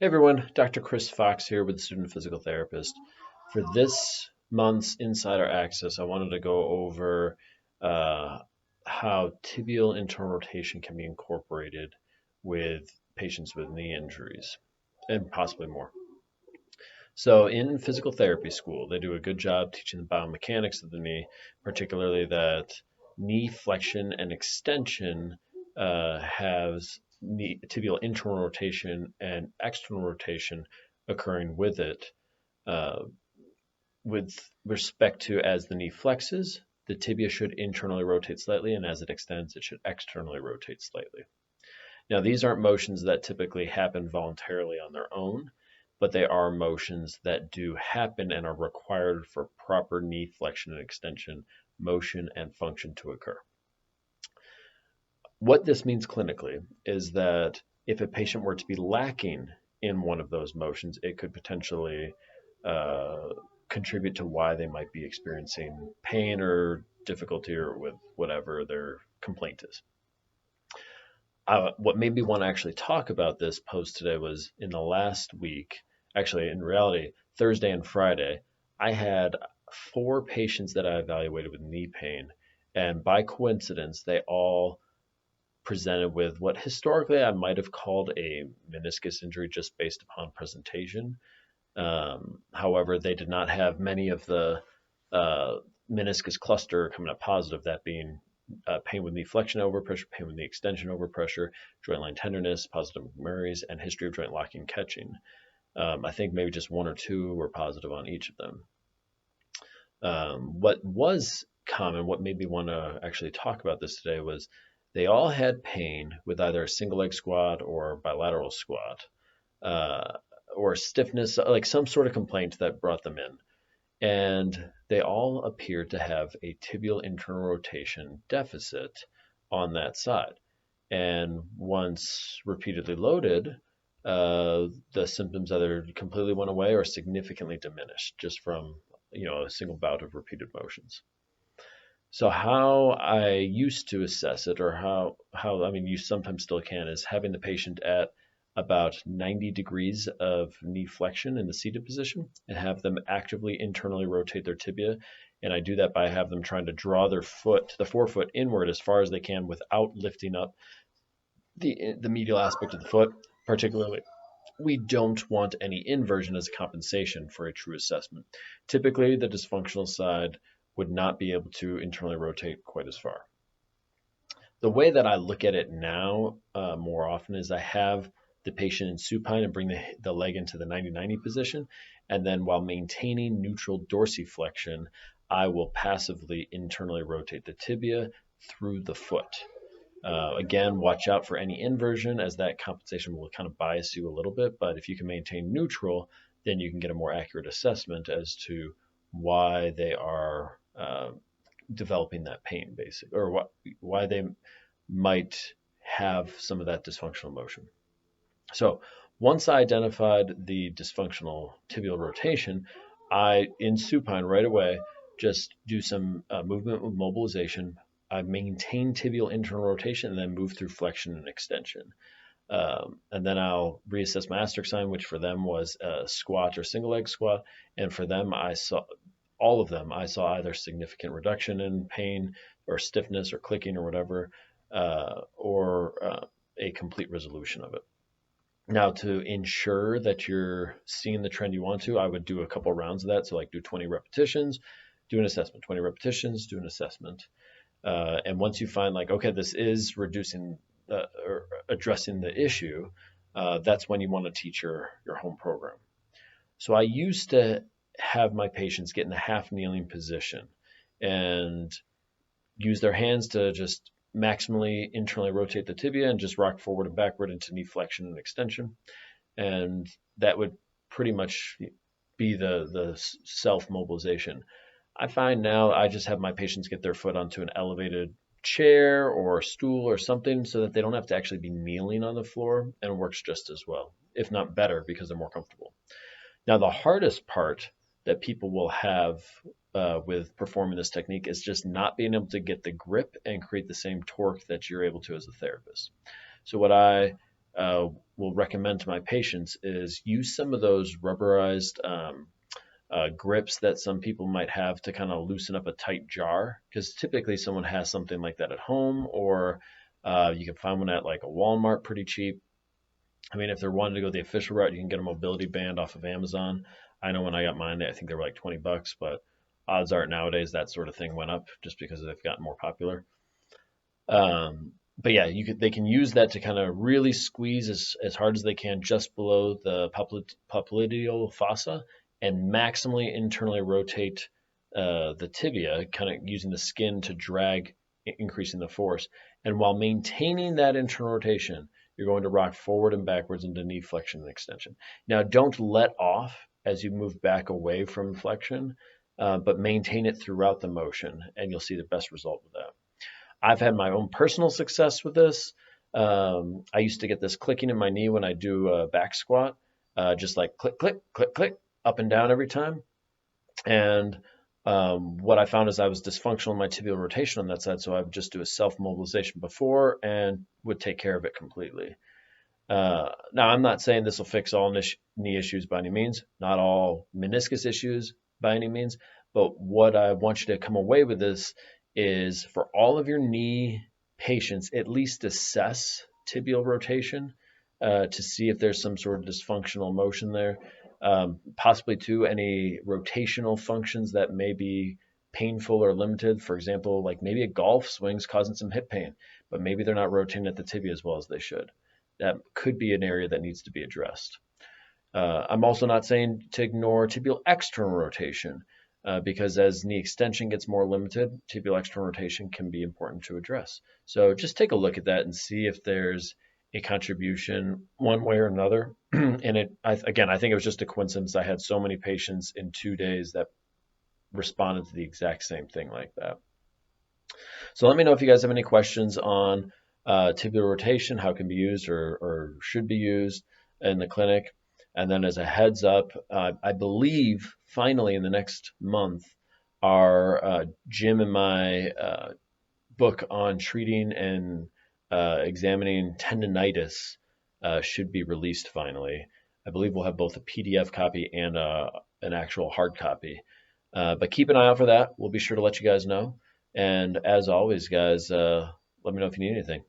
Hey everyone, Dr. Chris Fox here with Student Physical Therapist. For this month's Insider Access, I wanted to go over uh, how tibial internal rotation can be incorporated with patients with knee injuries and possibly more. So, in physical therapy school, they do a good job teaching the biomechanics of the knee, particularly that knee flexion and extension has tibial internal rotation and external rotation occurring with it. Uh, with respect to as the knee flexes, the tibia should internally rotate slightly, and as it extends, it should externally rotate slightly. Now, these aren't motions that typically happen voluntarily on their own, but they are motions that do happen and are required for proper knee flexion and extension motion and function to occur. What this means clinically is that if a patient were to be lacking in one of those motions, it could potentially uh, contribute to why they might be experiencing pain or difficulty or with whatever their complaint is. What made me want to actually talk about this post today was in the last week, actually, in reality, Thursday and Friday, I had four patients that I evaluated with knee pain. And by coincidence, they all presented with what historically I might have called a meniscus injury just based upon presentation. However, they did not have many of the uh, meniscus cluster coming up positive, that being pain with knee flexion over pressure, pain with knee extension over pressure, joint line tenderness, positive McMurray's, and history of joint locking catching. I think maybe just one or two were positive on each of them. What was common, what made me want to actually talk about this today was they all had pain with either a single leg squat or bilateral squat, uh, or stiffness, like some sort of complaint that brought them in. And they all appeared to have a tibial internal rotation deficit on that side. And once repeatedly loaded, the symptoms either completely went away or significantly diminished just from a single bout of repeated motions. So how I used to assess it, or how I mean you sometimes still can, is having the patient at about 90 degrees of knee flexion in the seated position and have them actively internally rotate their tibia. And I do that by have them trying to draw their foot, the forefoot inward as far as they can without lifting up the medial aspect of the foot, particularly. We don't want any inversion as a compensation for a true assessment. Typically, the dysfunctional side would not be able to internally rotate quite as far. The way that I look at it now more often is I have the patient in supine and bring the leg into the 90-90 position. And then while maintaining neutral dorsiflexion, I will passively internally rotate the tibia through the foot. Again, watch out for any inversion as that compensation will kind of bias you a little bit. But if you can maintain neutral, then you can get a more accurate assessment as to why they are developing that pain, basically, or why they might have some of that dysfunctional motion. So once I identified the dysfunctional tibial rotation, I, in supine right away, just do some movement with mobilization. I maintain tibial internal rotation and then move through flexion and extension. And then I'll reassess my asterisk sign, which for them was a squat or single leg squat. And for them, I saw all of them. I saw either significant reduction in pain or stiffness or clicking or whatever, or a complete resolution of it. Now, to ensure that you're seeing the trend you want to, I would do a couple rounds of that. So, like, do 20 repetitions, do an assessment, 20 repetitions, do an assessment. And once you find, like, okay, this is reducing or addressing the issue, that's when you want to teach your home program. So, I used to have my patients get in a half kneeling position and use their hands to just maximally internally rotate the tibia and just rock forward and backward into knee flexion and extension. And that would pretty much be the self mobilization. I find now I just have my patients get their foot onto an elevated chair or stool or something so that they don't have to actually be kneeling on the floor, and it works just as well, if not better, because they're more comfortable. Now, the hardest part that people will have with performing this technique is just not being able to get the grip and create the same torque that you're able to as a therapist. So what I will recommend to my patients is use some of those rubberized grips that some people might have to kind of loosen up a tight jar. Because typically someone has something like that at home, or you can find one at like a Walmart pretty cheap. I mean, if they're wanting to go the official route, you can get a mobility band off of Amazon. I know when I got mine, I think they were like $20, but odds are nowadays that sort of thing went up just because they've gotten more popular. But yeah, they can use that to kind of really squeeze as hard as they can just below the popliteal fossa and maximally internally rotate the tibia, kind of using the skin to drag, increasing the force. And while maintaining that internal rotation, you're going to rock forward and backwards into knee flexion and extension. Now, don't let off as you move back away from flexion, but maintain it throughout the motion, and you'll see the best result with that. I've had my own personal success with this. I used to get this clicking in my knee when I do a back squat, just like click, click, click, click, up and down every time. And what I found is I was dysfunctional in my tibial rotation on that side, so I would just do a self mobilization before and would take care of it completely. Now, I'm not saying this will fix all knee issues by any means, not all meniscus issues by any means, but what I want you to come away with this is for all of your knee patients, at least assess tibial rotation to see if there's some sort of dysfunctional motion there. Possibly too, any rotational functions that may be painful or limited. For example, like maybe a golf swing's causing some hip pain, but maybe they're not rotating at the tibia as well as they should. That could be an area that needs to be addressed. I'm also not saying to ignore tibial external rotation because as knee extension gets more limited, tibial external rotation can be important to address. So just take a look at that and see if there's a contribution one way or another. And again, I think it was just a coincidence. I had so many patients in 2 days that responded to the exact same thing like that. So let me know if you guys have any questions on tibial rotation, how it can be used or should be used in the clinic. And then as a heads up, I believe finally in the next month, our Jim and my book on treating and examining tendonitis should be released finally. I believe we'll have both a PDF copy and an actual hard copy. But keep an eye out for that. We'll be sure to let you guys know. And as always, guys, let me know if you need anything.